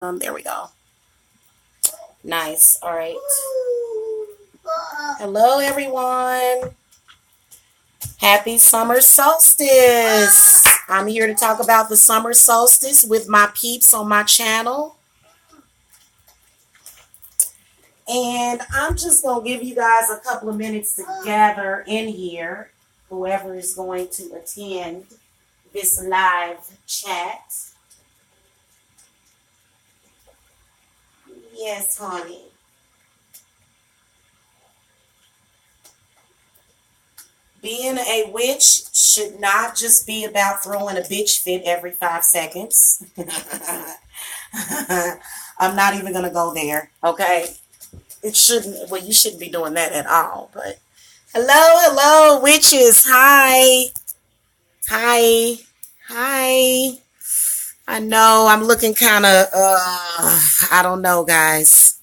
There we go. Nice. All right. Hello, everyone. Happy summer solstice. I'm here to talk about the summer solstice with my peeps on my channel. And I'm just going to give you guys a couple of minutes to gather in here, whoever is going to attend this live chat. Yes, honey. Being a witch should not just be about throwing a bitch fit every 5 seconds. I'm not even going to go there, okay? It shouldn't, well, you shouldn't be doing that at all, but hello, witches. Hi. Hi. Hi. I know I'm looking kind of, I don't know, guys.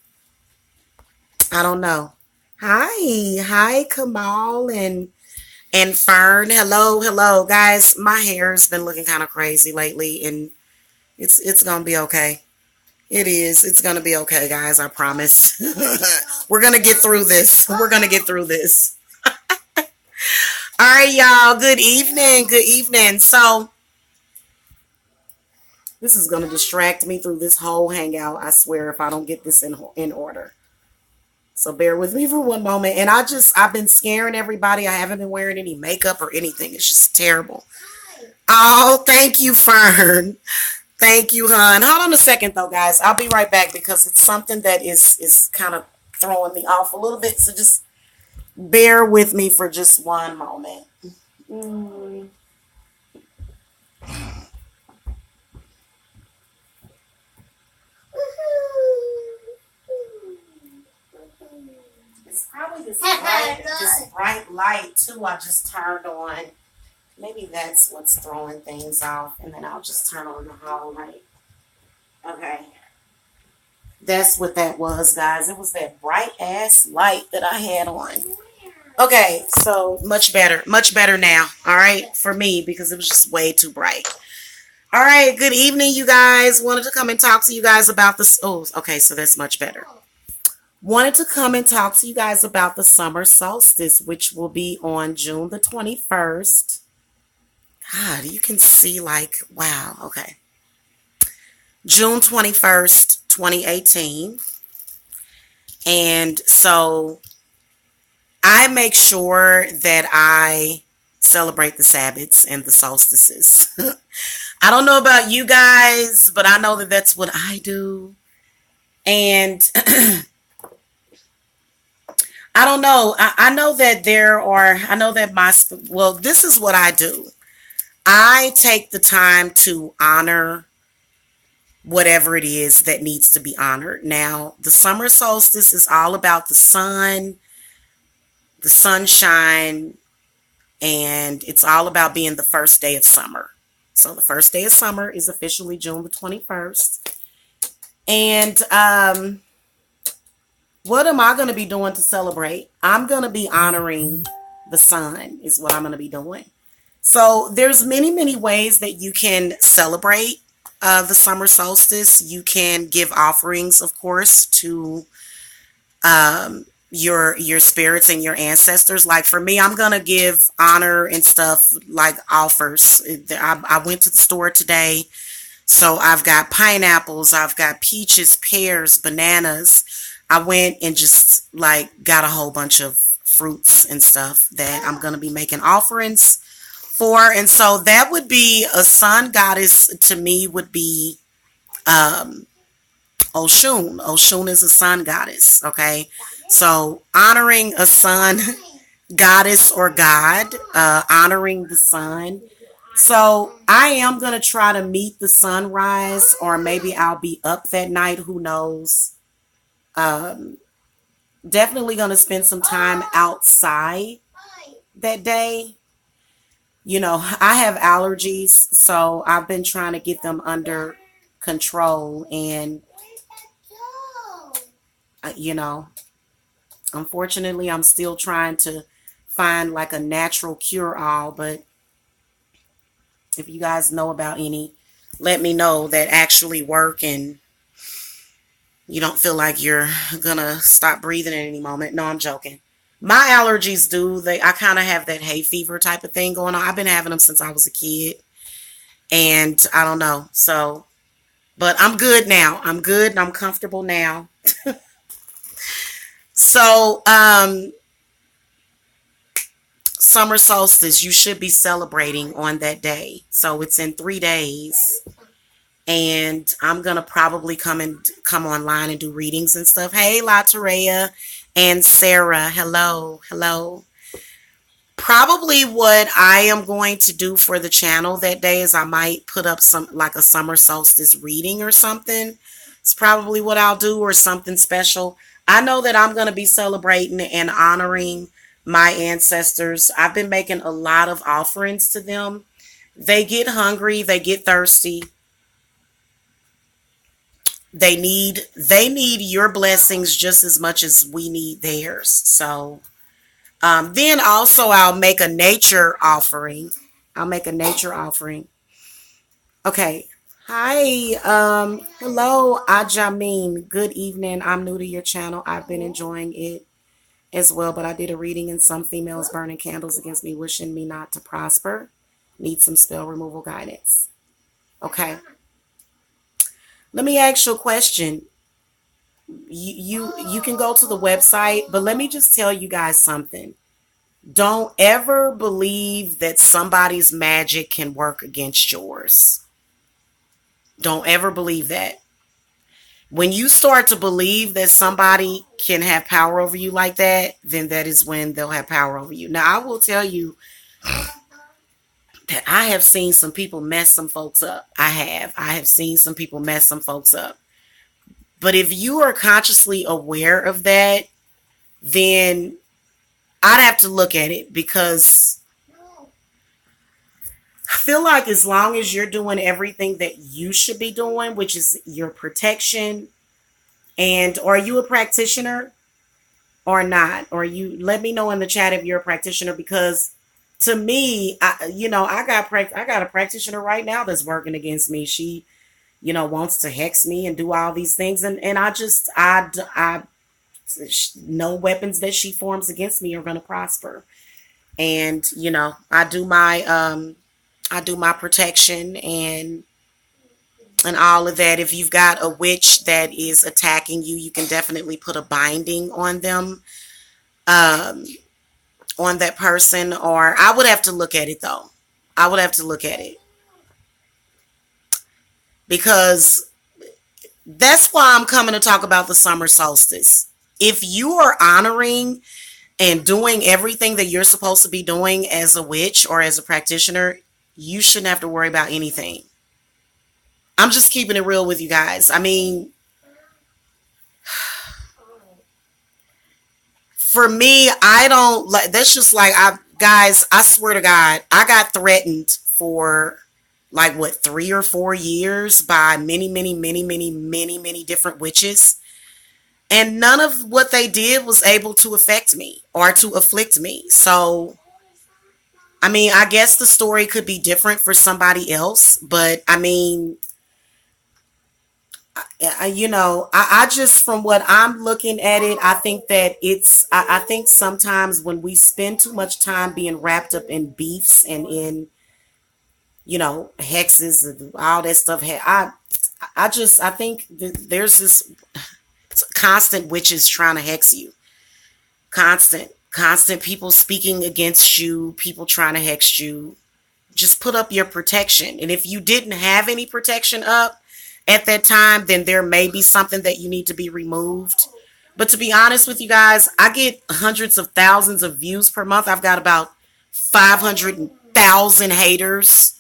I don't know. Hi, Kamal and Fern. Hello, guys. My hair's been looking kind of crazy lately, and it's gonna be okay. It is. It's gonna be okay, guys. I promise. We're gonna get through this. We're gonna get through this. All right, y'all. Good evening. Good evening. So this is gonna distract me through this whole hangout. I swear, if I don't get this in order. So bear with me for one moment. And I've been scaring everybody. I haven't been wearing any makeup or anything. It's just terrible. Oh, thank you, Fern. Thank you, hon. Hold on a second, though, guys. I'll be right back because it's something that is kind of throwing me off a little bit. So just bear with me for just one moment. Mm. It's probably this bright light, too, I just turned on. Maybe that's what's throwing things off. And then I'll just turn on the hall light. Okay. That's what that was, guys. It was that bright ass light that I had on. Okay, so much better now. All right, for me because it was just way too bright. All right, good evening, you guys. Wanted to come and talk to you guys about this. Oh, okay, so that's much better. Wanted to come and talk to you guys about the summer solstice, which will be on June the 21st. God, you can see like, wow, okay. June 21st, 2018. And so I make sure that I celebrate the Sabbats and the solstices. I don't know about you guys, but I know that that's what I do. And I don't know. I know that I know that well, this is what I do. I take the time to honor whatever it is that needs to be honored. Now, the summer solstice is all about the sun, the sunshine, and it's all about being the first day of summer. So the first day of summer is officially June the 21st. And what am I going to be doing to celebrate? I'm going to be honoring the sun is what I'm going to be doing. So there's many ways that you can celebrate the summer solstice. You can give offerings, of course, to your spirits and your ancestors. Like for me, I'm gonna give honor and stuff like offers. I went to the store today, so I've got pineapples, I've got peaches, pears, bananas. I went and just like got a whole bunch of fruits and stuff that I'm gonna be making offerings for. And so that would be a sun goddess to me would be Oshun. Oshun is a sun goddess, okay? So honoring a sun goddess or god, honoring the sun. So I am going to try to meet the sunrise, or maybe I'll be up that night. Who knows? Um, Definitely going to spend some time outside that day. You know, I have allergies, so I've been trying to get them under control. And, you know, unfortunately, I'm still trying to find like a natural cure all. But if you guys know about any, let me know that actually work and You don't feel like you're gonna stop breathing at any moment. No, I'm joking. My allergies do. I kind of have that hay fever type of thing going on. I've been having them since I was a kid. And I don't know. So, but I'm good now. I'm good and I'm comfortable now. So, summer solstice, you should be celebrating on that day. So it's in 3 days. And I'm gonna probably come online and do readings and stuff. Hey, La Terea and Sarah, hello, hello. Probably what I am going to do for the channel that day is I might put up some like a summer solstice reading or something. It's probably what I'll do, or something special. I know that I'm going to be celebrating and honoring my ancestors. I've been making a lot of offerings to them. They get hungry, they get thirsty. They need your blessings just as much as we need theirs. So then also I'll make a nature offering. I'll make a nature offering. Okay. Hi. Hello, Ajamin. Good evening. I'm new to your channel. I've been enjoying it as well, but I did a reading and some females burning candles against me, wishing me not to prosper. Need some spell removal guidance. Okay. Let me ask you a question. You can go to the website, but let me just tell you guys something. Don't ever believe that somebody's magic can work against yours. Don't ever believe that. When you start to believe that somebody can have power over you like that, then that is when they'll have power over you. Now, I will tell you that I have seen some people mess some folks up. I have. I have seen some people mess some folks up. But if you are consciously aware of that, then I'd have to look at it, because I feel like as long as you're doing everything that you should be doing, which is your protection, and are you a practitioner or not? Or you let me know in the chat if you're a practitioner, because to me, I got a practitioner right now that's working against me. She, wants to hex me and do all these things, and I no weapons that she forms against me are going to prosper. And I do my protection and all of that. If you've got a witch that is attacking you, you can definitely put a binding on them, on that person. Or I would have to look at it, though. I would have to look at it, because that's why I'm coming to talk about the summer solstice. If you are honoring and doing everything that you're supposed to be doing as a witch or as a practitioner, you shouldn't have to worry about anything. I'm just keeping it real with you guys. I mean, for me, I don't like, that's just like, I swear to God, I got threatened for like what, 3 or 4 years by many, many, many, many, many, many different witches. And none of what they did was able to affect me or to afflict me. So, I mean, I guess the story could be different for somebody else, but I mean, I just, from what I'm looking at it, I think that I think sometimes when we spend too much time being wrapped up in beefs and in, hexes and all that stuff, I think there's this constant witches trying to hex you. Constant people speaking against you, people trying to hex you. Just put up your protection. And if you didn't have any protection up at that time, then there may be something that you need to be removed. But to be honest with you guys, I get hundreds of thousands of views per month. I've got about 500,000 haters.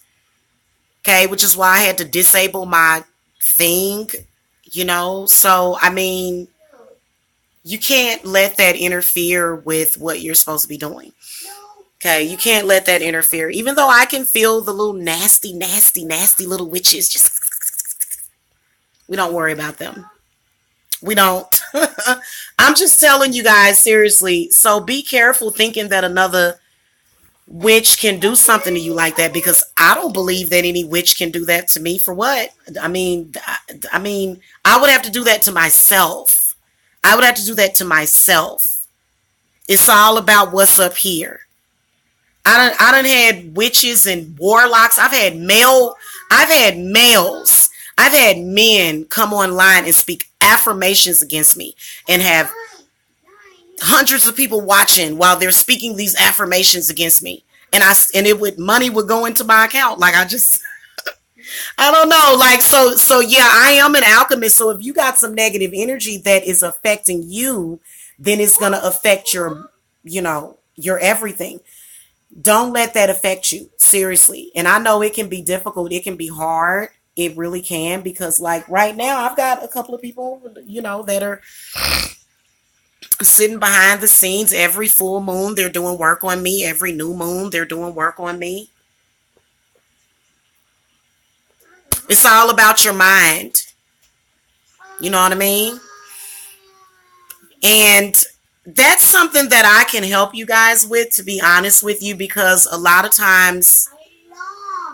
Okay, which is why I had to disable my thing, So, I mean, you can't let that interfere with what you're supposed to be doing. Okay, you can't let that interfere. Even though I can feel the little nasty, nasty, nasty little witches, we don't worry about them. We don't. I'm just telling you guys, seriously. So be careful thinking that another witch can do something to you like that, because I don't believe that any witch can do that to me. For what? I mean, I would have to do that to myself. I would have to do that to myself. It's all about what's up here. I done had witches and warlocks. I've had males. I've had men come online and speak affirmations against me, and have hundreds of people watching while they're speaking these affirmations against me. And money would go into my account. Like, I don't know. Like, so yeah, I am an alchemist. So if you got some negative energy that is affecting you, then it's going to affect your everything. Don't let that affect you. Seriously. And I know it can be difficult. It can be hard. It really can, because like right now I've got a couple of people, that are sitting behind the scenes. Every full moon, they're doing work on me. Every new moon, they're doing work on me. It's all about your mind. You know what I mean? And that's something that I can help you guys with, to be honest with you, because a lot of times,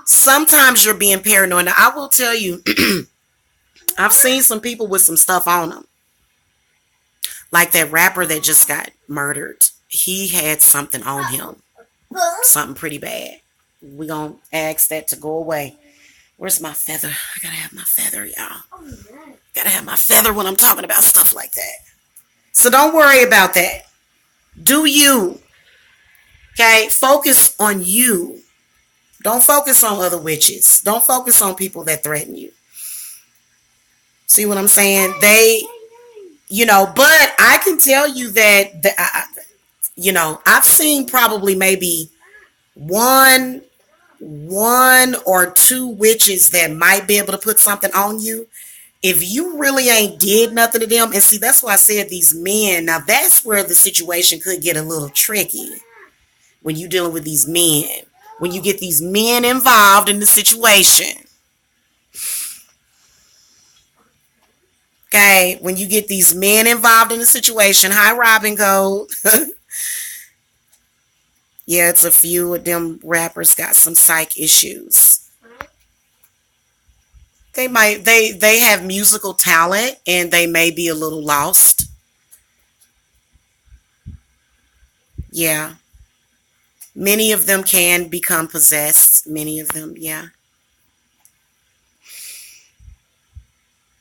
sometimes you're being paranoid. Now, I will tell you, I've seen some people with some stuff on them. Like that rapper that just got murdered. He had something on him. Something pretty bad. We're going to ask that to go away. Where's my feather? I gotta have my feather, y'all. Gotta have my feather when I'm talking about stuff like that. So don't worry about that. Do you. Okay? Focus on you. Don't focus on other witches. Don't focus on people that threaten you. See what I'm saying? But I can tell you that, I've seen probably maybe one or two witches that might be able to put something on you. If you really ain't did nothing to them, and see, that's why I said these men. Now, that's where the situation could get a little tricky when you're dealing with these men. When you get these men involved in the situation. Okay, when you get these men involved in the situation. Hi, Robin Gold. Yeah, it's a few of them rappers got some psych issues. They have musical talent, and they may be a little lost. Yeah. Many of them can become possessed. Many of them, yeah.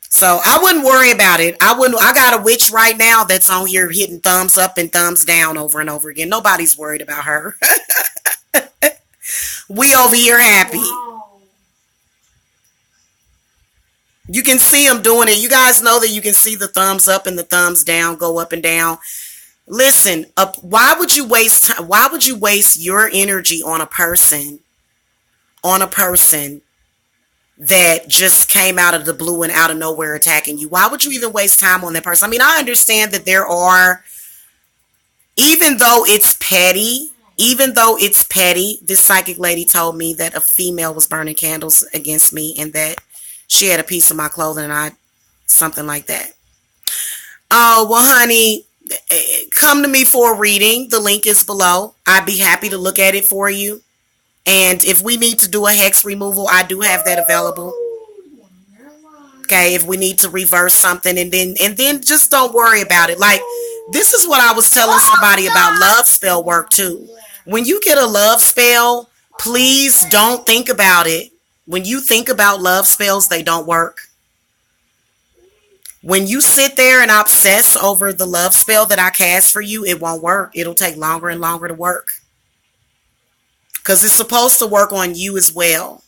So I wouldn't worry about it. I got a witch right now that's on here hitting thumbs up and thumbs down over and over again. Nobody's worried about her. We over here happy. You can see them doing it. You guys know that you can see the thumbs up and the thumbs down go up and down. Listen, why would you waste time? Why would you waste your energy on a person that just came out of the blue and out of nowhere attacking you? Why would you even waste time on that person? I mean, I understand that there are, even though it's petty, this psychic lady told me that a female was burning candles against me, and that she had a piece of my clothing, and something like that. Oh, well, honey, come to me for a reading. The link is below. I'd be happy to look at it for you. And if we need to do a hex removal, I do have that available. Okay, if we need to reverse something, and then just don't worry about it. Like, this is what I was telling somebody about love spell work too. When you get a love spell, please don't think about it. When you think about love spells, they don't work. When you sit there and obsess over the love spell that I cast for you, it won't work. It'll take longer and longer to work. Because it's supposed to work on you as well.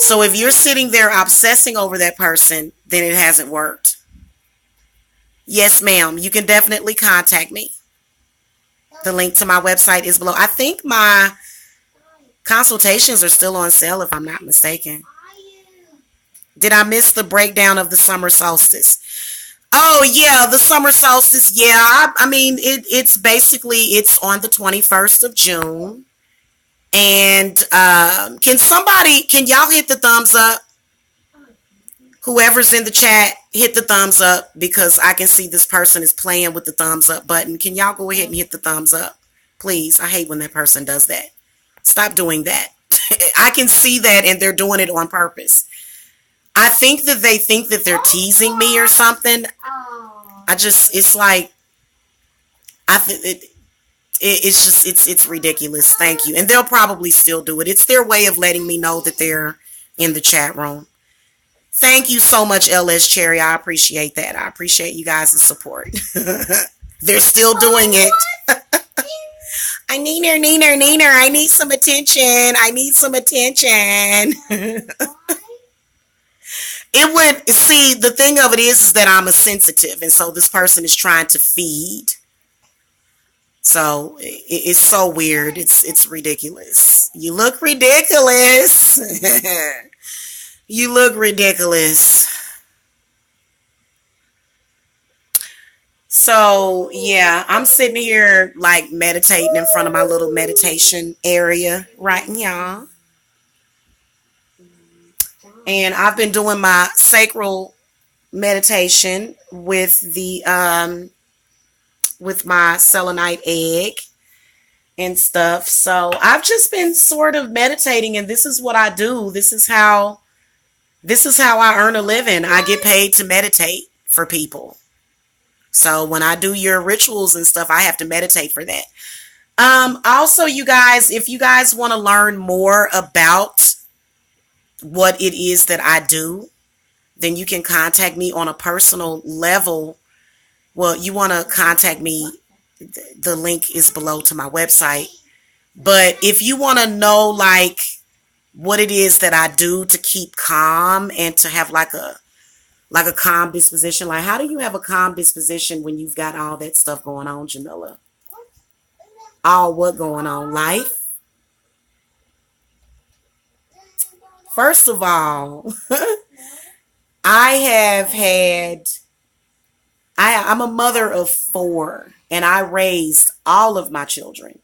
So if you're sitting there obsessing over that person, then it hasn't worked. Yes, ma'am. You can definitely contact me. The link to my website is below. I think my consultations are still on sale, if I'm not mistaken. Did I miss the breakdown of the summer solstice? Oh, yeah, the summer solstice. Yeah, I mean, it's on the 21st of June. And can y'all hit the thumbs up? Whoever's in the chat, hit the thumbs up, because I can see this person is playing with the thumbs up button. Can y'all go ahead and hit the thumbs up? Please, I hate when that person does that. Stop doing that. I can see that and they're doing it on purpose. I think that they think that they're teasing me or something. It's like, I think it's just, it's ridiculous. Thank you. And they'll probably still do it. It's their way of letting me know that they're in the chat room. Thank you so much, LS Cherry. I appreciate that. I appreciate you guys' support. They're still doing it. I need her, Neener. I need some attention. I need some attention. It would, see, the thing of it is that I'm a sensitive, and so this person is trying to feed. So it's so weird. It's ridiculous. You look ridiculous. You look ridiculous. So yeah, I'm sitting here like meditating in front of my little meditation area right now. And I've been doing my sacral meditation with with my selenite egg and stuff. So I've just been sort of meditating, and this is what I do. This is how I earn a living. I get paid to meditate for people. So when I do your rituals and stuff, I have to meditate for that. Also, you guys, if you guys want to learn more about what it is that I do, then you can contact me on a personal level. Well, you want to contact me, the link is below to my website. But if you want to know like what it is that I do to keep calm and to have like a calm disposition, like how do you have a calm disposition when you've got all that stuff going on, Jamila? All what going on? Life? First of all, I'm a mother of 4, and I raised all of my children.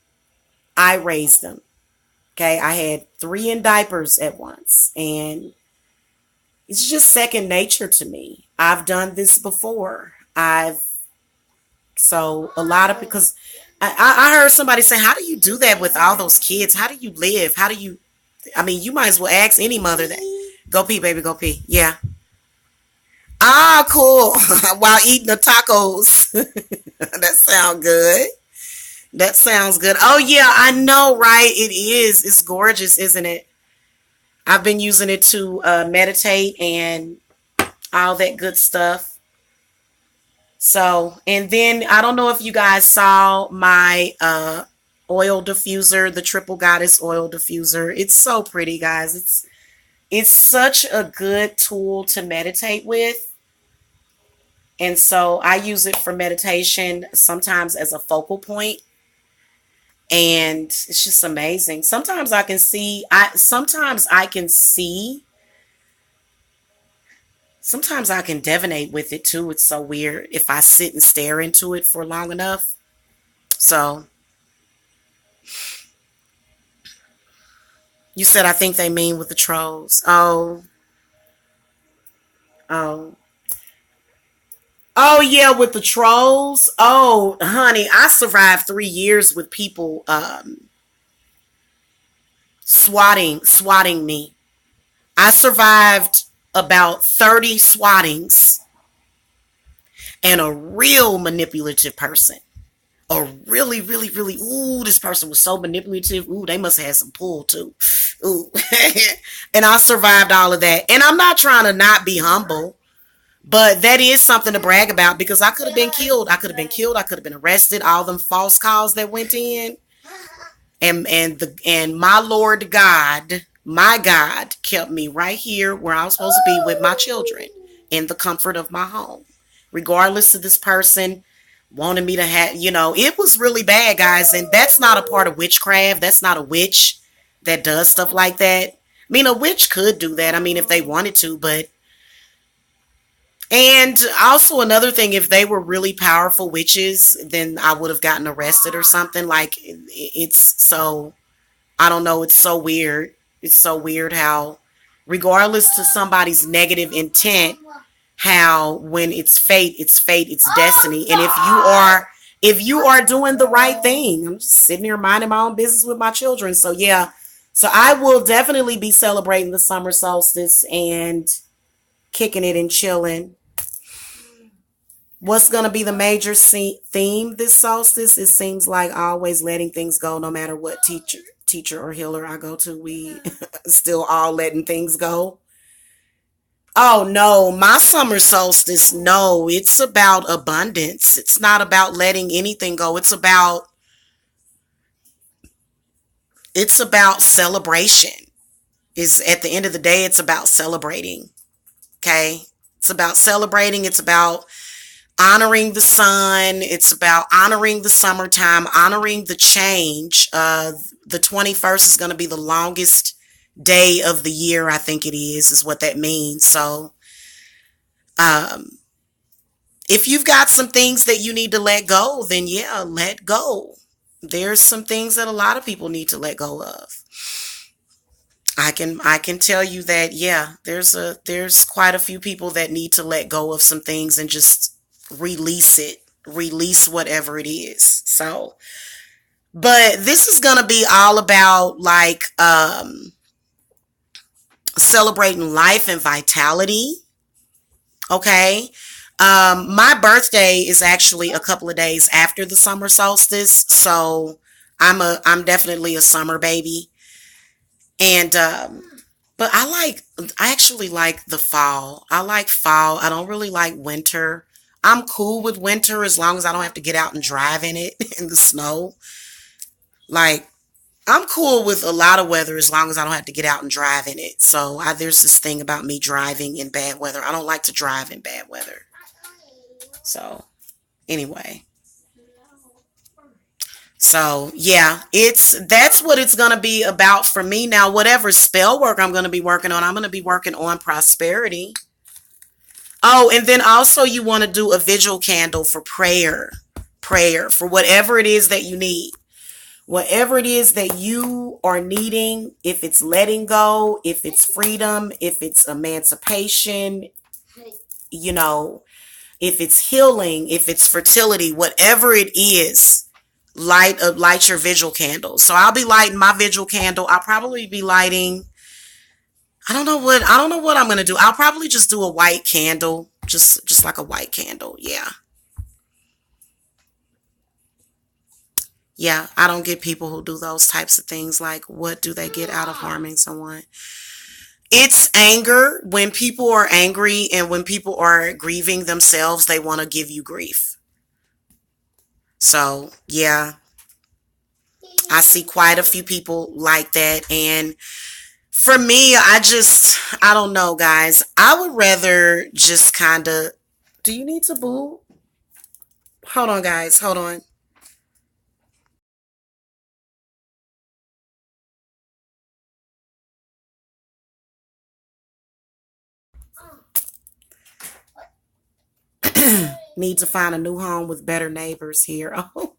I raised them. Okay, I had 3 in diapers at once, and it's just second nature to me. I've done this before. Because I heard somebody say, how do you do that with all those kids? How do you live? You might as well ask any mother that. Go pee, baby, go pee. Yeah. Ah, cool. While eating the tacos. That sounds good. That sounds good. Oh, yeah, I know, right? It is. It's gorgeous, isn't it? I've been using it to meditate and all that good stuff. So, and then I don't know if you guys saw my oil diffuser, the Triple Goddess oil diffuser. It's so pretty, guys. It's such a good tool to meditate with. And so I use it for meditation, sometimes as a focal point. And it's just amazing. Sometimes I can see, sometimes I can divinate with it too. It's so weird if I sit and stare into it for long enough. So you said, I think they mean with the trolls. Oh, yeah, with the trolls. Oh, honey, I survived 3 years with people swatting me. I survived about 30 swattings and a real manipulative person. A really, really, really, this person was so manipulative. Ooh, they must have had some pull too. Ooh. And I survived all of that. And I'm not trying to not be humble, but that is something to brag about, because I could have been killed. I could have been arrested. All them false calls that went in. And my Lord God, my God, kept me right here where I was supposed to be with my children in the comfort of my home. Regardless of this person wanted me to have, it was really bad, guys. And that's not a part of witchcraft. That's not a witch that does stuff like that. I mean, a witch could do that. I mean, if they wanted to, but. And also another thing, if they were really powerful witches, then I would have gotten arrested or something. Like, it's so, I don't know. It's so weird. It's so weird how, regardless to somebody's negative intent, how when it's fate, it's destiny. And if you are doing the right thing. I'm just sitting here minding my own business with my children. So yeah. So I will definitely be celebrating the summer solstice and kicking it and chilling. What's going to be the major theme this solstice? It seems like always letting things go, no matter what teacher or healer I go to. We still all letting things go. Oh no, my summer solstice, no, it's about abundance. It's not about letting anything go. It's about celebration. Is at the end of the day, it's about celebrating. Okay? It's about celebrating. It's about honoring the sun. It's about honoring the summertime, honoring the change. The 21st is going to be the longest day of the year, I think it is what that means. So, if you've got some things that you need to let go, then yeah, let go. There's some things that a lot of people need to let go of. I can tell you that yeah, there's quite a few people that need to let go of some things and just release it, release whatever it is. So, but this is going to be all about like celebrating life and vitality. Okay. My birthday is actually a couple of days after the summer solstice, so I'm definitely a summer baby. And but I actually like the fall. I like fall. I don't really like winter. I'm cool with winter as long as I don't have to get out and drive in it in the snow. Like I'm cool with a lot of weather as long as I don't have to get out and drive in it. So there's this thing about me driving in bad weather. I don't like to drive in bad weather. So anyway, so yeah, that's what it's gonna be about for me now. Whatever spell work I'm gonna be working on, I'm gonna be working on prosperity. Oh, and then also you want to do a vigil candle for prayer for whatever it is that you need. Whatever it is that you are needing, if it's letting go, if it's freedom, if it's emancipation, you know, if it's healing, if it's fertility, whatever it is, light your vigil candle. So I'll be lighting my vigil candle. I'll probably be lighting, I don't know what I'm gonna do. I'll probably just do a white candle. Just like a white candle. Yeah. Yeah, I don't get people who do those types of things. Like, what do they get out of harming someone? It's anger. When people are angry and when people are grieving themselves, they want to give you grief. So, yeah, I see quite a few people like that. And for me, I don't know, guys. I would rather just kind of, do you need to boo? Hold on, guys. Hold on. Need to find a new home with better neighbors here. Oh,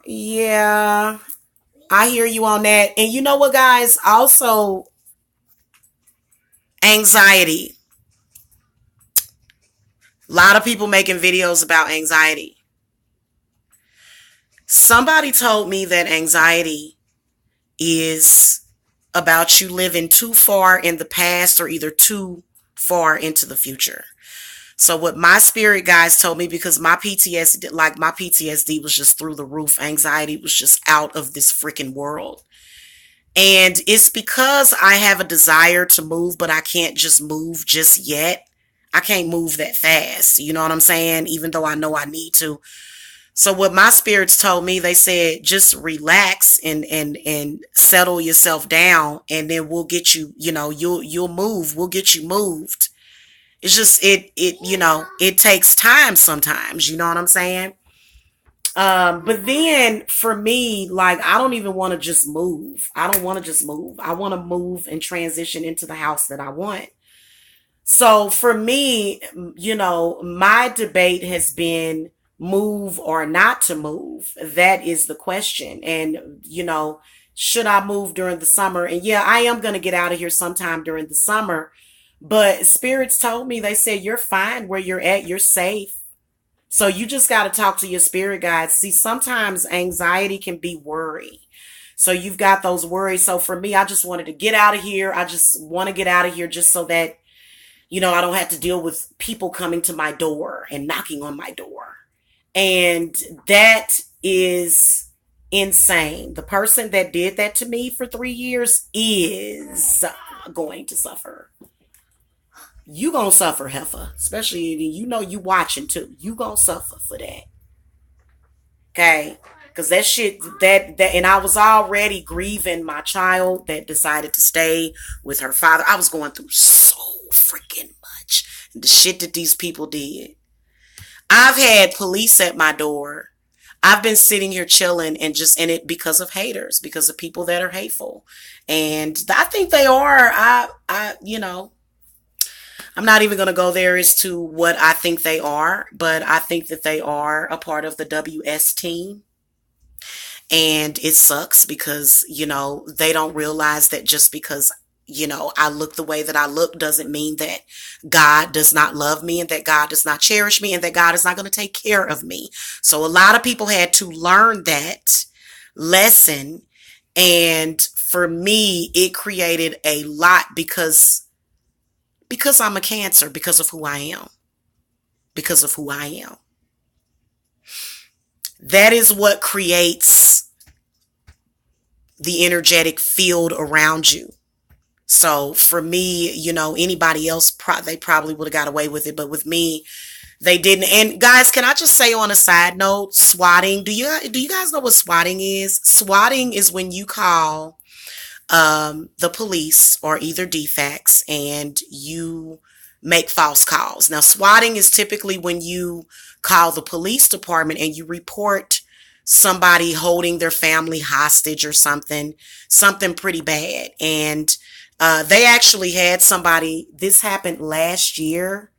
yeah. I hear you on that. And you know what, guys? Also, anxiety. A lot of people making videos about anxiety. Somebody told me that anxiety is about you living too far in the past or either too far into the future. So what my spirit guides told me, because my PTSD was just through the roof. Anxiety was just out of this freaking world. And it's because I have a desire to move, but I can't just move just yet. I can't move that fast. You know what I'm saying? Even though I know I need to. So what my spirits told me, they said, just relax and settle yourself down, and then we'll get you, you'll move. We'll get you moved. It's just it takes time sometimes, you know what I'm saying? But then for me, like I don't even want to just move. I don't want to just move. I want to move and transition into the house that I want. So for me, my debate has been move or not to move. That is the question. And, should I move during the summer? And yeah, I am going to get out of here sometime during the summer. But spirits told me, they said, you're fine where you're at. You're safe. So you just got to talk to your spirit guides. See, sometimes anxiety can be worry. So you've got those worries. So for me, I just wanted to get out of here. I just want to get out of here just so that, I don't have to deal with people coming to my door and knocking on my door. And that is insane. The person that did that to me for 3 years is going to suffer. You gonna suffer, heifer. Especially, you watching too. You gonna suffer for that. Okay? Because that shit, and I was already grieving my child that decided to stay with her father. I was going through so freaking much. The shit that these people did. I've had police at my door. I've been sitting here chilling and just in it because of haters, because of people that are hateful. And I think they are. I'm not even going to go there as to what I think they are, but I think that they are a part of the WS team. And it sucks because, they don't realize that just because, I look the way that I look doesn't mean that God does not love me and that God does not cherish me and that God is not going to take care of me. So a lot of people had to learn that lesson. And for me, it created a lot because I'm a Cancer, because of who I am. Because of who I am. That is what creates the energetic field around you. So for me, anybody else, they probably would have got away with it. But with me, they didn't. And guys, can I just say on a side note, swatting, do you guys know what swatting is? Swatting is when you call the police or either DFACS and you make false calls. Now, swatting is typically when you call the police department and you report somebody holding their family hostage or something pretty bad. And they actually had somebody, this happened last year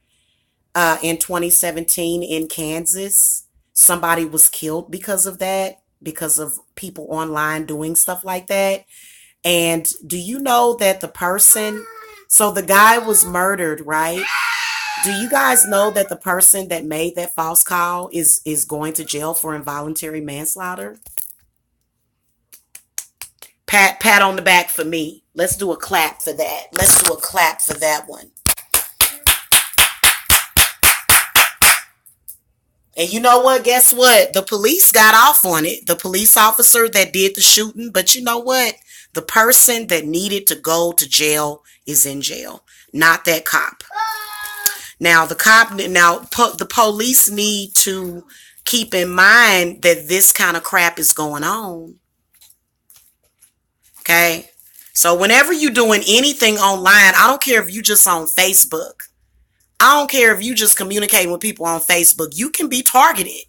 in 2017 in Kansas. Somebody was killed because of that, because of people online doing stuff like that. And do you know that so the guy was murdered, right? Do you guys know that the person that made that false call is going to jail for involuntary manslaughter? Pat on the back for me. Let's do a clap for that. Let's do a clap for that one. And you know what? Guess what? The police got off on it. The police officer that did the shooting. But you know what? The person that needed to go to jail is in jail, not that cop. Now, the police need to keep in mind that this kind of crap is going on. Okay? So whenever you're doing anything online, I don't care if you just on Facebook. I don't care if you just communicating with people on Facebook. You can be targeted.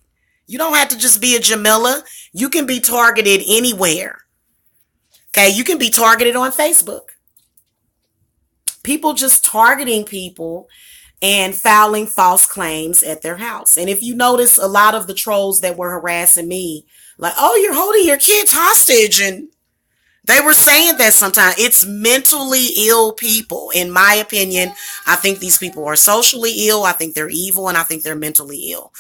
You don't have to just be a Jamila. You can be targeted anywhere. Okay? You can be targeted on Facebook. People just targeting people and filing false claims at their house. And if you notice, a lot of the trolls that were harassing me, like, oh, you're holding your kids hostage. And they were saying that sometimes. It's mentally ill people. In my opinion, I think these people are socially ill. I think they're evil, and I think they're mentally ill.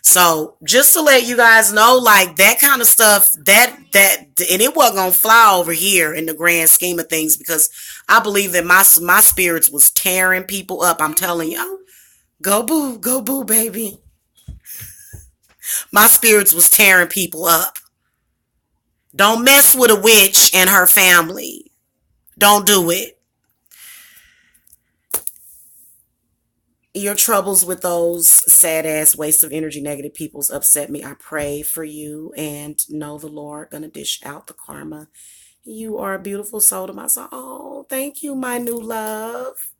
So just to let you guys know, like that kind of stuff, and it wasn't going to fly over here in the grand scheme of things, because I believe that my spirits was tearing people up. I'm telling you, go boo, baby. My spirits was tearing people up. Don't mess with a witch and her family. Don't do it. Your troubles with those sad ass waste of energy negative peoples upset me. I pray for you and know the Lord gonna dish out the karma. You are a beautiful soul to my soul. Oh, thank you, my new love.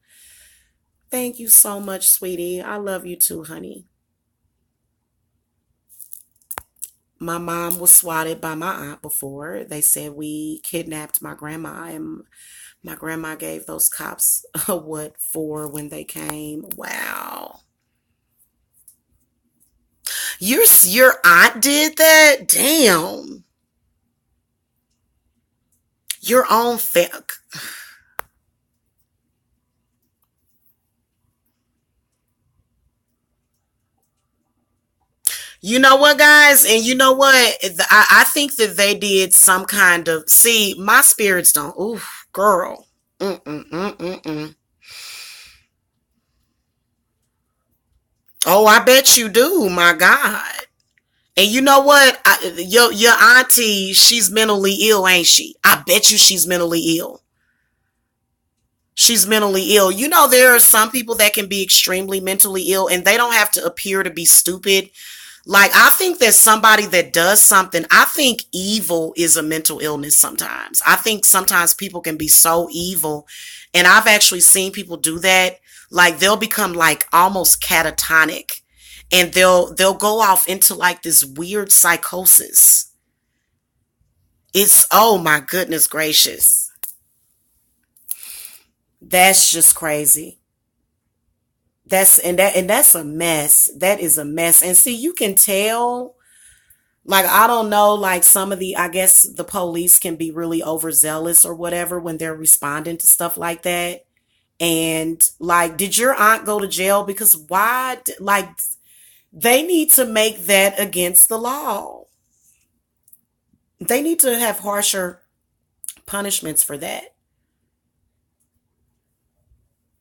Thank you so much, sweetie. I love you too, honey. My mom was swatted by my aunt before. They said we kidnapped my grandma, and my grandma gave those cops a what for when they came. Wow. Your aunt did that? Damn. Your own You know what, guys? And you know what? I think that they did some kind of. See, my spirits don't. Ooh, girl. Mm-mm-mm-mm-mm. Oh, I bet you do. My God. And you know what? Your auntie, she's mentally ill, ain't she? I bet you she's mentally ill. She's mentally ill. You know, there are some people that can be extremely mentally ill and they don't have to appear to be stupid. Like, I think that somebody that does something, I think evil is a mental illness sometimes. I think sometimes people can be so evil. And I've actually seen people do that. Like, they'll become like almost catatonic and they'll go off into like this weird psychosis. It's, oh my goodness gracious. That's just crazy. That's a mess. That is a mess. And see, you can tell. Like, I don't know, like some of the, I guess the police can be really overzealous or whatever when they're responding to stuff like that. And like, did your aunt go to jail? Because why, like, they need to make that against the law. They need to have harsher punishments for that.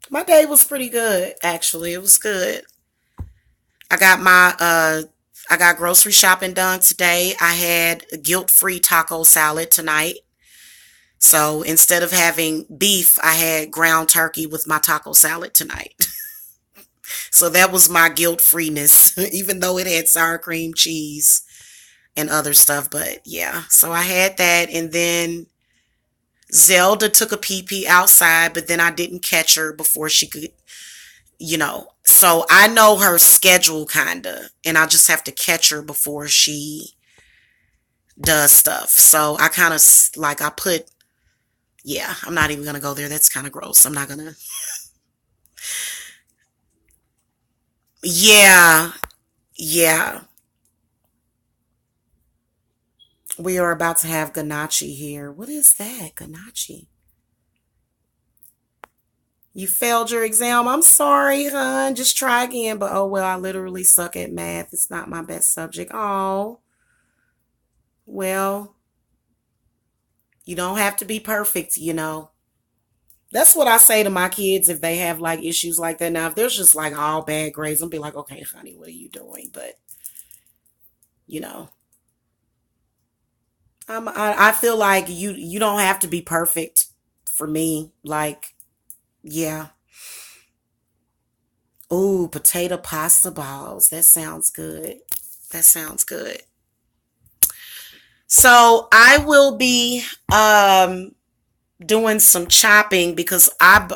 My day was pretty good, actually. It was good. I got my, I got grocery shopping done today. I had a guilt-free taco salad tonight. So instead of having beef, I had ground turkey with my taco salad tonight. So that was my guilt freeness, even though it had sour cream, cheese, and other stuff. But yeah, so I had that. And then Zelda took a pee pee outside, but then I didn't catch her before she could, you know. So I know her schedule kind of, and I just have to catch her before she does stuff. So I kind of like, I put, yeah, I'm not even going to go there. That's kind of gross. I'm not going to. Yeah, yeah. We are about to have ganache here. What is that? Ganache. You failed your exam. I'm sorry, hon. Just try again. But oh well, I literally suck at math. It's not my best subject. Oh, well, you don't have to be perfect, you know. That's what I say to my kids if they have like issues like that. Now, if there's just like all bad grades, I'll be like, okay, honey, what are you doing? But you know, I feel like you don't have to be perfect for me. Like, yeah. Ooh, potato pasta balls. That sounds good. That sounds good. So I will be doing some chopping because I'm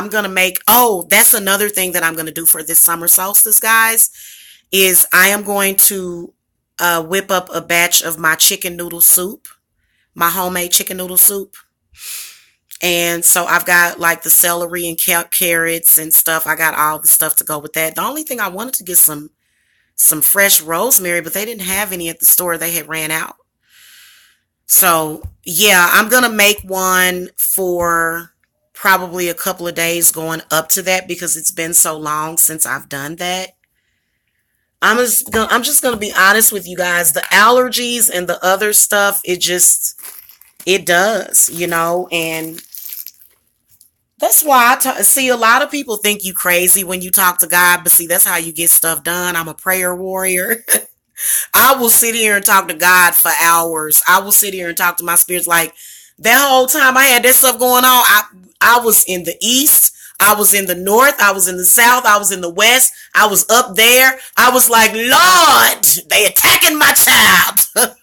gonna make. Oh, that's another thing that I'm gonna do for this summer solstice, guys. Is I am going to whip up a batch of my chicken noodle soup, my homemade chicken noodle soup. And so I've got like the celery and carrots and stuff. I got all the stuff to go with that. The only thing I wanted to get some fresh rosemary, but they didn't have any at the store. They had ran out. So yeah, I'm gonna make one for probably a couple of days going up to that because it's been so long since I've done that. I'm just gonna be honest with you guys. The allergies and the other stuff, it does, you know, and that's why see a lot of people think you crazy when you talk to God, but see that's how you get stuff done. I'm a prayer warrior. I will sit here and talk to God for hours. I will sit here and talk to my spirits like that whole time I had that stuff going on. I was in the east, I was in the north, I was in the south, I was in the west, I was up there. I was like, Lord, they attacking my child.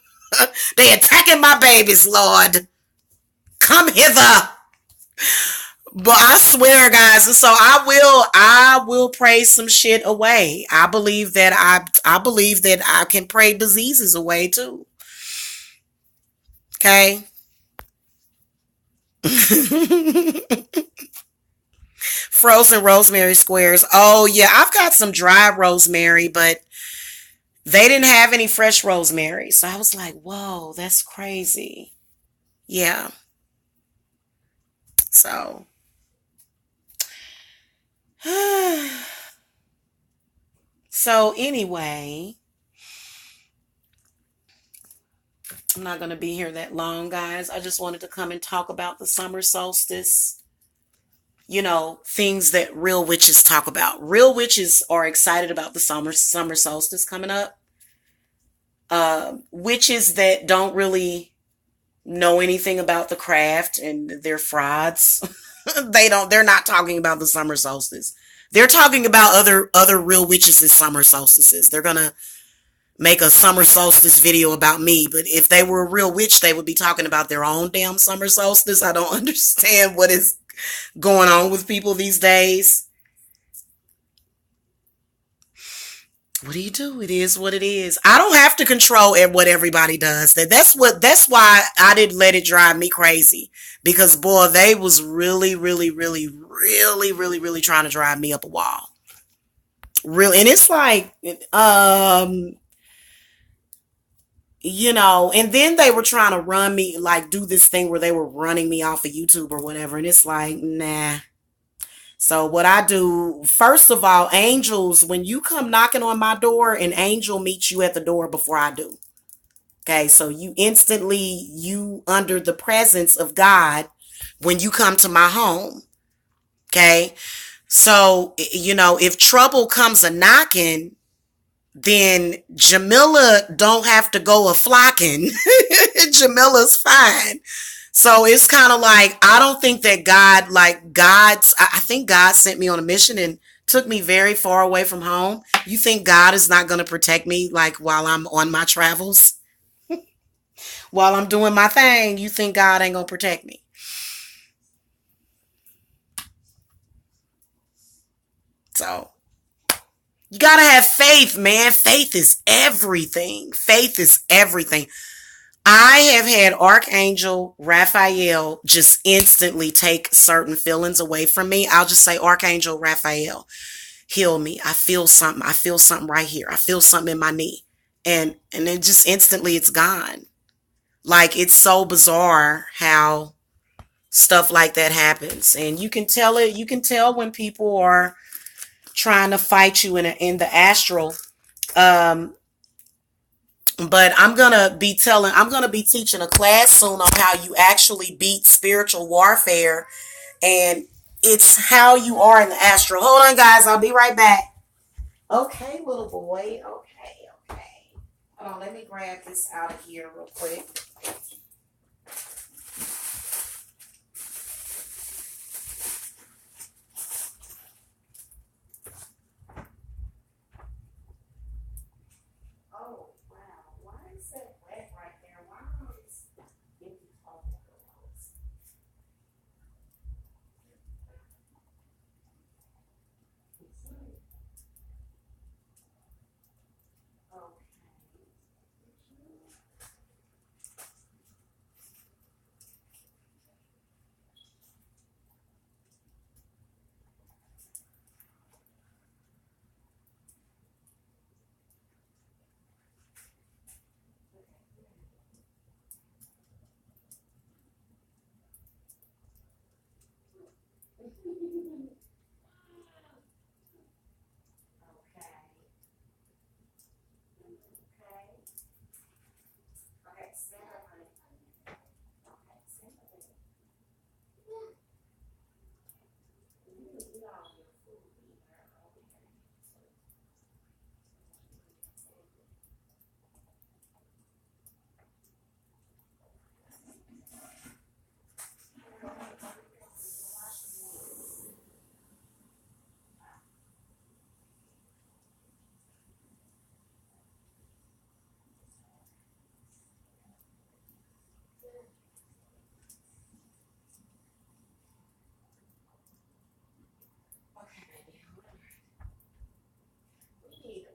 They attacking my babies, Lord. Come hither. But I swear, guys, and so I will pray some shit away. I believe that I can pray diseases away too. Okay. Frozen rosemary squares. Oh yeah, I've got some dry rosemary, but they didn't have any fresh rosemary. So I was like, whoa, that's crazy. Yeah. So so anyway, I'm not going to be here that long, guys. I just wanted to come and talk about the summer solstice. Things that real witches talk about. Real witches are excited about the summer solstice coming up. Witches that don't really know anything about the craft and they're frauds. They're not talking about the summer solstice. They're talking about other real witches' summer solstices. They're gonna make a summer solstice video about me, but if they were a real witch, they would be talking about their own damn summer solstice. I don't understand what is going on with people these days. What do you do? It is what it is. I don't have to control what everybody does. That's why I didn't let it drive me crazy. Because boy, they was really, really, really, really, really, really trying to drive me up a wall. Real, and it's like, and then they were trying to run me, like do this thing where they were running me off of YouTube or whatever. And it's like, nah. So what I do, first of all, angels, when you come knocking on my door, an angel meets you at the door before I do. Okay, so you under the presence of God when you come to my home. Okay, so, if trouble comes a knocking, then Jamila don't have to go a flocking. Jamila's fine. So it's kind of like, I don't think that I think God sent me on a mission and took me very far away from home. You think God is not going to protect me like while I'm on my travels? While I'm doing my thing, you think God ain't going to protect me? So you got to have faith, man. Faith is everything. Faith is everything. I have had Archangel Raphael just instantly take certain feelings away from me. I'll just say, Archangel Raphael, heal me. I feel something. I feel something right here. I feel something in my knee. And then just instantly it's gone. Like, it's so bizarre how stuff like that happens. And you can tell when people are trying to fight you in the astral. But I'm going to be teaching a class soon on how you actually beat spiritual warfare. And it's how you are in the astral. Hold on, guys. I'll be right back. Okay, little boy. Okay. Hold on. Let me grab this out of here real quick.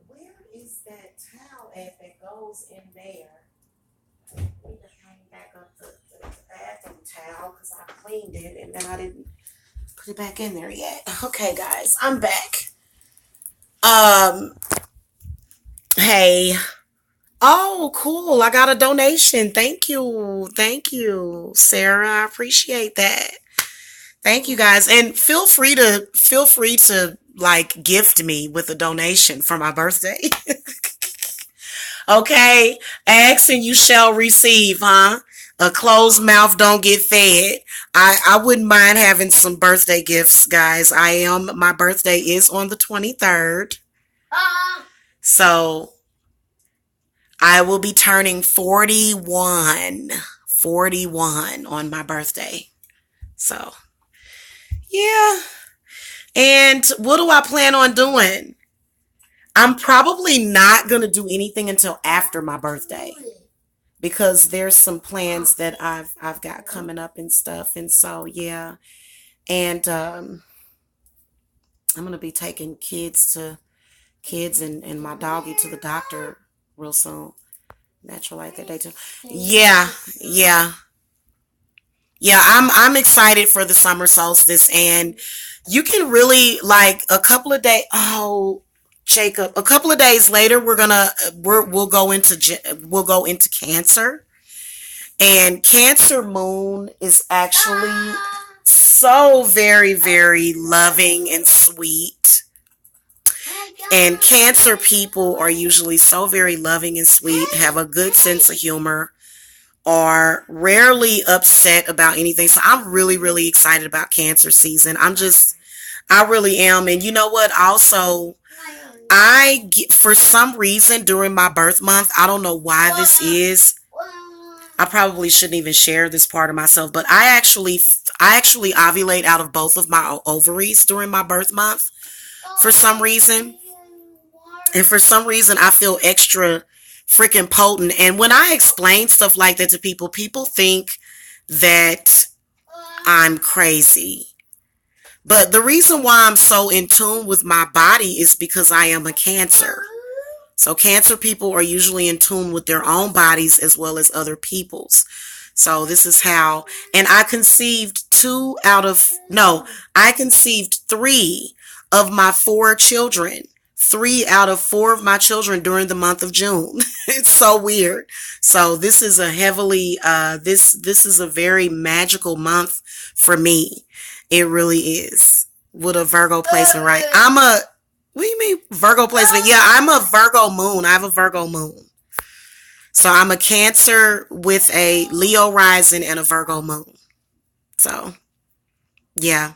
Where is that towel that goes in there? I need to hang back up the bathroom towel because I cleaned it and then I didn't put it back in there yet. Okay, guys, I'm back. Um, hey. Oh, cool. I got a donation. Thank you. Thank you, Sarah. I appreciate that. Thank you, guys. And feel free to like gift me with a donation for my birthday. Okay, ask and you shall receive, huh? A closed mouth don't get fed. I wouldn't mind having some birthday gifts, guys. My birthday is on the 23rd. So I will be turning 41. 41 on my birthday. So, yeah. And what do I plan on doing? I'm probably not going to do anything until after my birthday because there's some plans that I've got coming up and stuff. And so, yeah. And I'm going to be taking kids and my doggy to the doctor real soon. Natural light that day too. Yeah, yeah. Yeah, I'm excited for the summer solstice, and you can really like a couple of days. Oh, Jacob, a couple of days later, we'll go into Cancer, and Cancer moon is actually so very very loving and sweet. And Cancer people are usually so very loving and sweet, have a good sense of humor, are rarely upset about anything. So I'm really, really excited about Cancer season. I really am. And you know what? Also, for some reason during my birth month, I don't know why this is. I probably shouldn't even share this part of myself, but I actually ovulate out of both of my ovaries during my birth month for some reason. And for some reason, I feel extra freaking potent. And when I explain stuff like that to people, people think that I'm crazy. But the reason why I'm so in tune with my body is because I am a Cancer. So Cancer people are usually in tune with their own bodies as well as other people's. So this is how, and I conceived 3 out of 4 of my children during the month of June. It's so weird. So this is a this is a very magical month for me. It really is. With a Virgo placement, right? What do you mean Virgo placement? Yeah, I'm a Virgo moon. I have a Virgo moon. So I'm a Cancer with a Leo rising and a Virgo moon. So, yeah.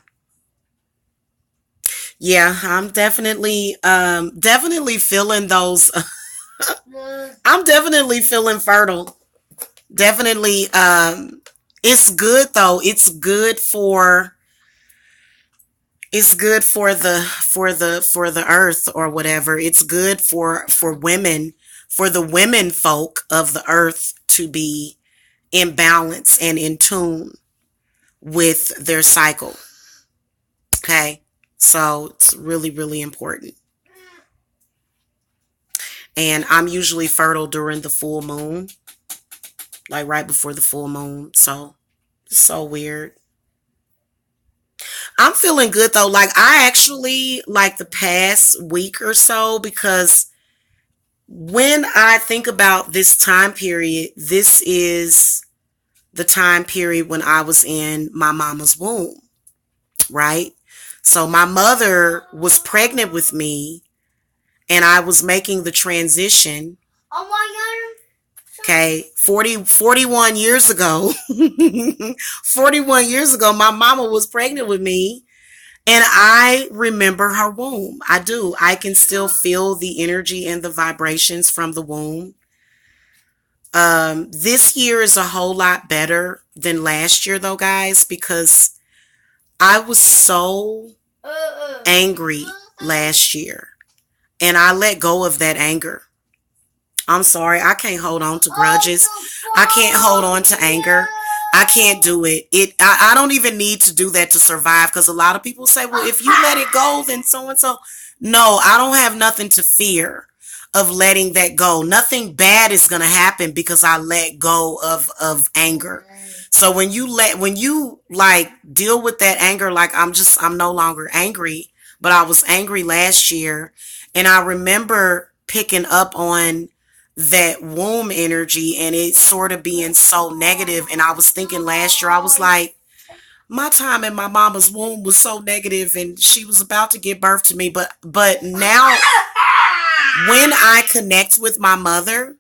Yeah, I'm definitely feeling those. I'm definitely feeling fertile. Definitely it's good though. It's good for the earth or whatever. It's good for women, for the women folk of the earth to be in balance and in tune with their cycle. Okay? So it's really, really important. And I'm usually fertile during the full moon, like right before the full moon. So it's so weird. I'm feeling good though. Like I actually like the past week or so because when I think about this time period, this is the time period when I was in my mama's womb, right? So my mother was pregnant with me and I was making the transition. Oh my God. Okay, 41 years ago, 41 years ago, my mama was pregnant with me and I remember her womb. I do. I can still feel the energy and the vibrations from the womb. This year is a whole lot better than last year though, guys, because I was so angry last year and I let go of that anger. I'm sorry. I can't hold on to grudges. I can't hold on to anger. I can't do it. I don't even need to do that to survive because a lot of people say, well, if you let it go, then so and so. No, I don't have nothing to fear of letting that go. Nothing bad is going to happen because I let go of anger. So when you like deal with that anger, like I'm no longer angry, but I was angry last year. And I remember picking up on that womb energy and it sort of being so negative. And I was thinking last year, I was like, my time in my mama's womb was so negative and she was about to give birth to me. But now when I connect with my mother,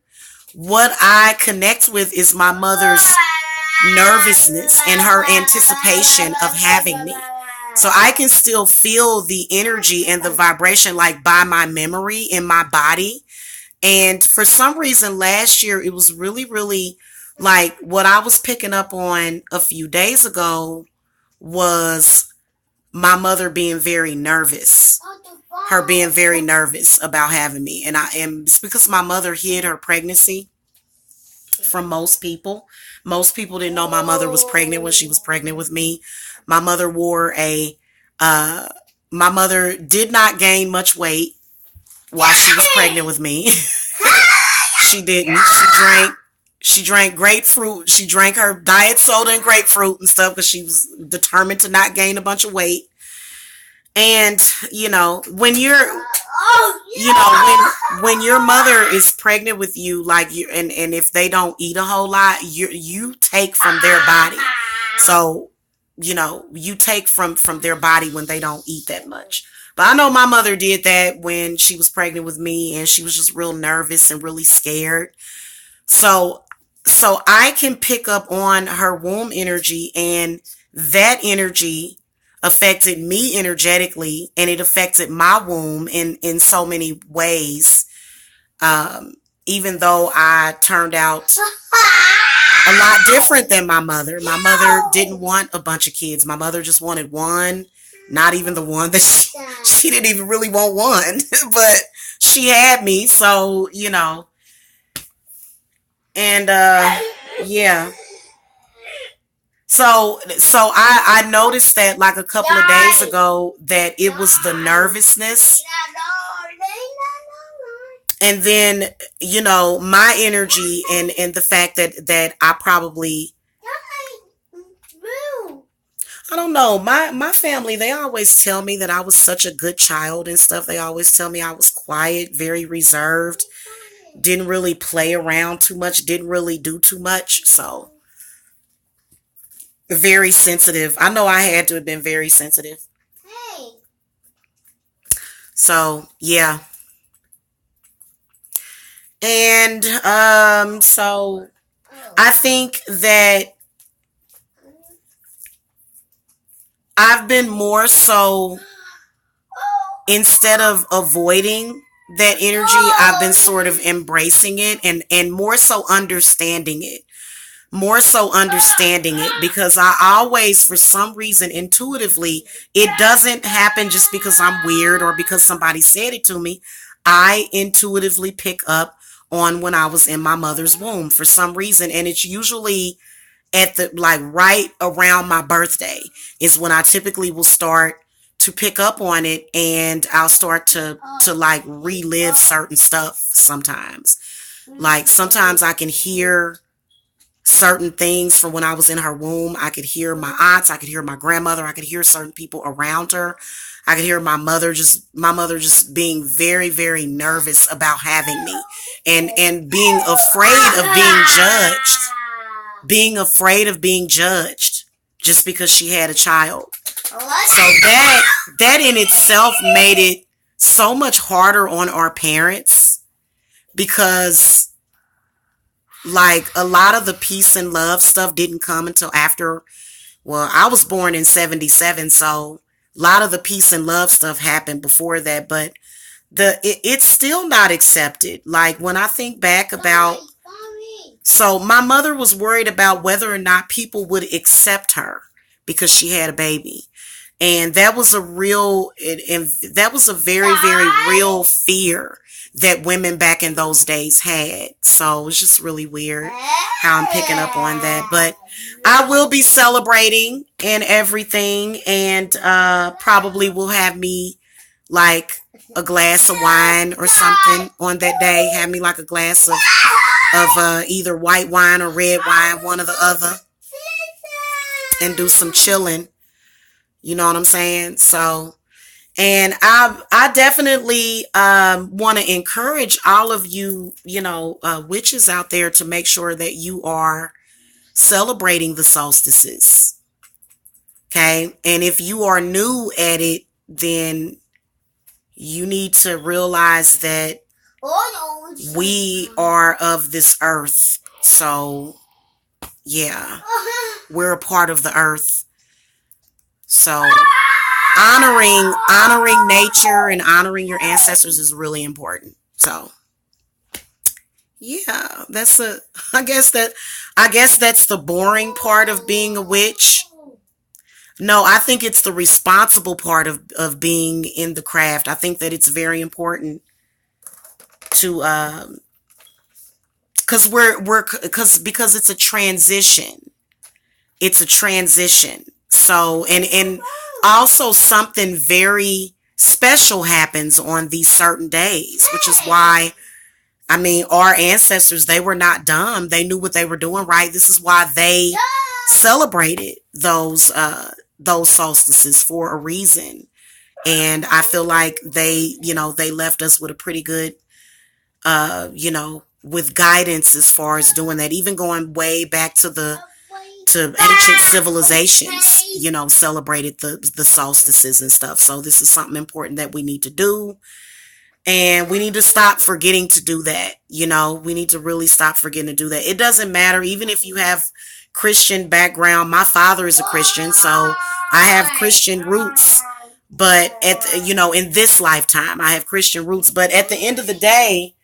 what I connect with is my mother's nervousness and her anticipation of having me. So I can still feel the energy and the vibration like by my memory in my body. And for some reason last year, it was really, really like what I was picking up on a few days ago was my mother being very nervous. Her being very nervous about having me. And it's because my mother hid her pregnancy from most people. Most people didn't know my mother was pregnant when she was pregnant with me. My mother wore a, uh, my mother did not gain much weight while she was pregnant with me. She didn't. She drank grapefruit. She drank her diet soda and grapefruit and stuff because she was determined to not gain a bunch of weight. And, when when your mother is pregnant with you, like and if they don't eat a whole lot, you take from their body. So, you take from their body when they don't eat that much. But I know my mother did that when she was pregnant with me, and she was just real nervous and really scared. So, I can pick up on her womb energy, and that energy affected me energetically, and it affected my womb in so many ways. Even though I turned out a lot different than my mother. My mother didn't want a bunch of kids. My mother just wanted one, not even the one that she didn't even really want one, but she had me. So, and, yeah. So I noticed that like a couple of days ago that it was the nervousness. And then, my energy and the fact that I probably, I don't know, my family, they always tell me that I was such a good child and stuff. They always tell me I was quiet, very reserved, didn't really play around too much, didn't really do too much. So very sensitive. I know I had to have been very sensitive. So, yeah. And so I think that I've been more so, instead of avoiding that energy, I've been sort of embracing it and more so understanding it. More so understanding it, because I always, for some reason, intuitively, it doesn't happen just because I'm weird or because somebody said it to me. I intuitively pick up on when I was in my mother's womb for some reason. And it's usually at the, like, right around my birthday is when I typically will start to pick up on it, and I'll start to like relive certain stuff sometimes. Like sometimes I can hear certain things from when I was in her womb. I could hear my aunts, I could hear my grandmother, I could hear certain people around her. I could hear my mother just being very, very nervous about having me and being afraid of being judged just because she had a child. So that in itself made it so much harder on our parents, because like a lot of the peace and love stuff didn't come until after, well, I was born in 77, so a lot of the peace and love stuff happened before that, but it's still not accepted. Like when I think back about, so my mother was worried about whether or not people would accept her because she had a baby. And that was that was a very, very real fear that women back in those days had. So it's just really weird how I'm picking up on that. But I will be celebrating and everything, and probably will have me like a glass of wine or something on that day. Have me like a glass of either white wine or red wine, one or the other, and do some chilling. You know what I'm saying? So, and I definitely want to encourage all of you, witches out there to make sure that you are celebrating the solstices. Okay? And if you are new at it, then you need to realize that we are of this earth. So, yeah, we're a part of the earth. So, honoring nature and honoring your ancestors is really important. So, yeah, I guess that's the boring part of being a witch. No, I think it's the responsible part of being in the craft. I think that it's very important to because it's a transition. It's a transition. So and also something very special happens on these certain days, which is why I mean our ancestors, they were not dumb. They knew what they were doing, right? This is why they celebrated those solstices for a reason. And I feel like they left us with a pretty good with guidance as far as doing that, even going way back to ancient civilizations, celebrated the solstices and stuff. So this is something important that we need to do. And we need to stop forgetting to do that. We need to really stop forgetting to do that. It doesn't matter, even if you have Christian background. My father is a Christian, so I have Christian roots. But in this lifetime, I have Christian roots. But at the end of the day,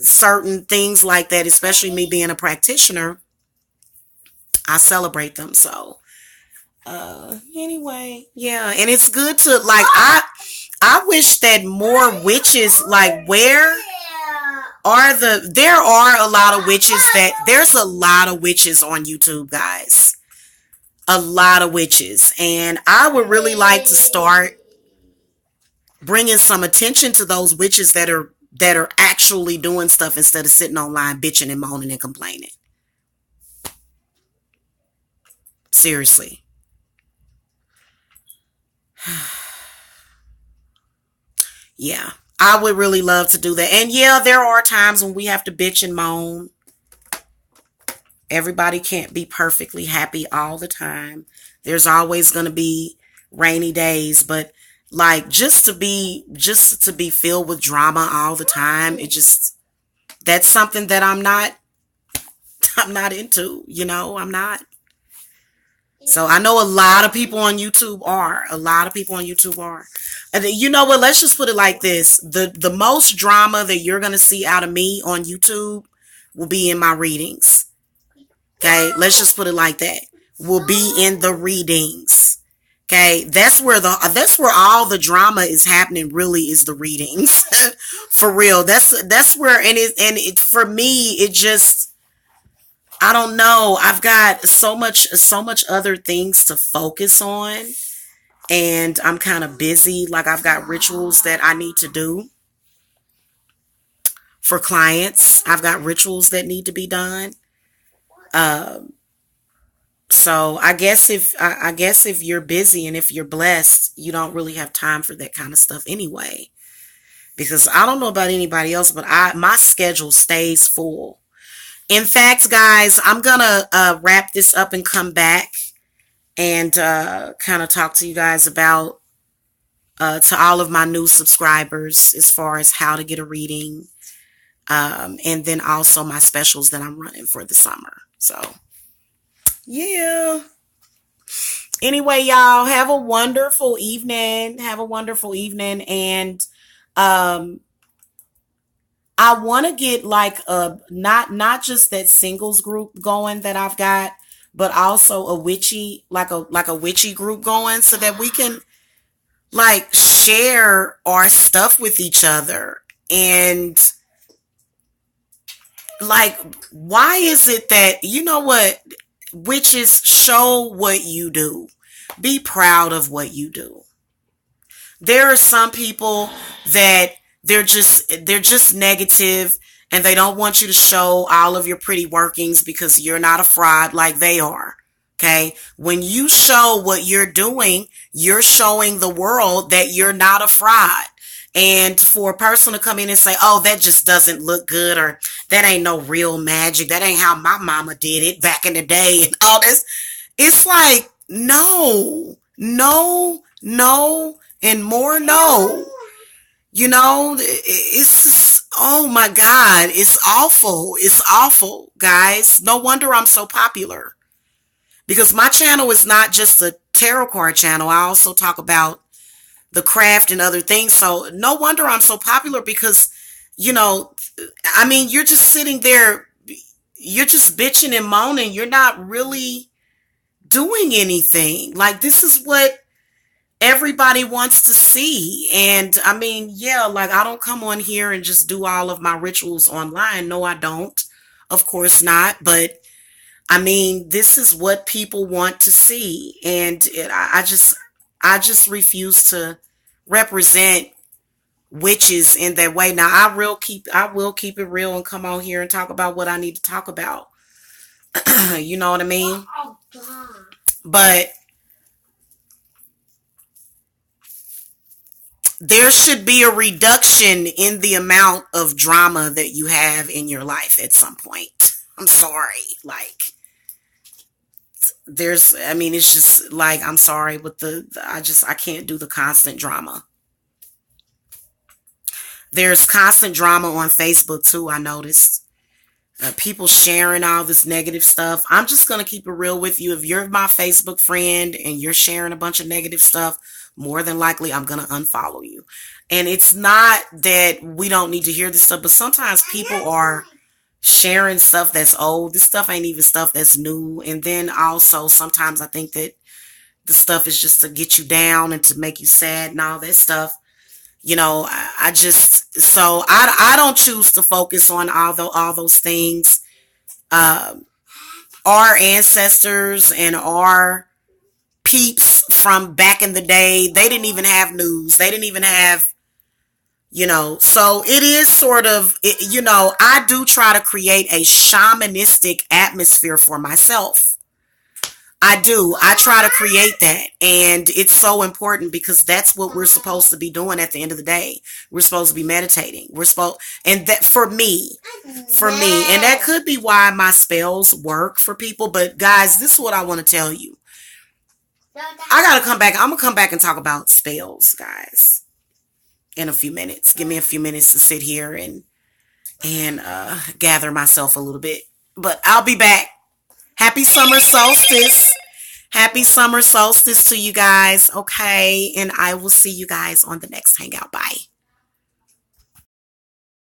certain things like that, especially me being a practitioner, I celebrate them. So, anyway, yeah. And it's good to, like, I wish that more witches, like, there are a lot of witches there's a lot of witches on YouTube, guys. A lot of witches. And I would really like to start bringing some attention to those witches that are actually doing stuff instead of sitting online bitching and moaning and complaining. Seriously. Yeah, I would really love to do that. And yeah, there are times when we have to bitch and moan. Everybody can't be perfectly happy all the time. There's always going to be rainy days, but like just to be filled with drama all the time, that's something that I'm not into, I'm not. So I know a lot of people on YouTube are. A lot of people on YouTube are. And you know what? Let's just put it like this. The most drama that you're going to see out of me on YouTube will be in my readings. Okay? Let's just put it like that. Will be in the readings. Okay? That's where all the drama is happening, really, is the readings. For real. That's where, and for me, it just, I don't know. I've got so much other things to focus on, and I'm kind of busy. Like, I've got rituals that I need to do for clients. I've got rituals that need to be done. So I guess if you're busy and if you're blessed, you don't really have time for that kind of stuff anyway. Because I don't know about anybody else, but my schedule stays full. In fact, guys, I'm going to wrap this up and come back and kind of talk to you guys about, to all of my new subscribers, as far as how to get a reading, and then also my specials that I'm running for the summer. So, yeah. Anyway, y'all, have a wonderful evening. Have a wonderful evening. And I want to get like not just that singles group going that I've got, but also a witchy group going, so that we can like share our stuff with each other. And like, why is it that, what, witches, show what you do. Be proud of what you do. There are some people that they're just negative, and they don't want you to show all of your pretty workings because you're not a fraud like they are. Okay? When you show what you're doing, you're showing the world that you're not a fraud. And for a person to come in and say, oh, that just doesn't look good, or that ain't no real magic, that ain't how my mama did it back in the day, and all this, it's like, no, and more no. You know, it's, oh my God, it's awful. It's awful, guys. No wonder I'm so popular. Because my channel is not just a tarot card channel. I also talk about the craft and other things. So no wonder I'm so popular because, you know, I mean, you're just sitting there, you're just bitching and moaning. You're not really doing anything. Like, this is what everybody wants to see. And I mean, yeah, like, I don't come on here and just do all of my rituals online. No, I don't. Of course not. But I mean, this is what people want to see. And I just refuse to represent witches in that way. Now, I will keep it real and come on here and talk about what I need to talk about. You know what I mean? But there should be a reduction in the amount of drama that you have in your life at some point. I'm sorry. Like, I mean, it's just like, I'm sorry, but I can't do the constant drama. There's constant drama on Facebook too, I noticed. People sharing all this negative stuff. I'm just going to keep it real with you. If you're my Facebook friend and you're sharing a bunch of negative stuff, more than likely I'm going to unfollow you. And it's not that we don't need to hear this stuff, but sometimes people are sharing stuff that's old. This stuff ain't even stuff that's new. And then also sometimes I think that the stuff is just to get you down and to make you sad and all that stuff. You know, I don't choose to focus on all those things. Our ancestors and our peeps from back in the day, they didn't even have news. They didn't even have, you know, so it is sort of, you know, I do try to create a shamanistic atmosphere for myself. I do. I try to create that. And it's so important because that's what we're supposed to be doing at the end of the day. We're supposed to be meditating. And that for me, and that could be why my spells work for people. But guys, this is what I want to tell you. I got to come back. I'm going to come back and talk about spells, guys, in a few minutes. Give me a few minutes to sit here and gather myself a little bit. But I'll be back. Happy summer solstice. Happy summer solstice to you guys. Okay. And I will see you guys on the next hangout. Bye.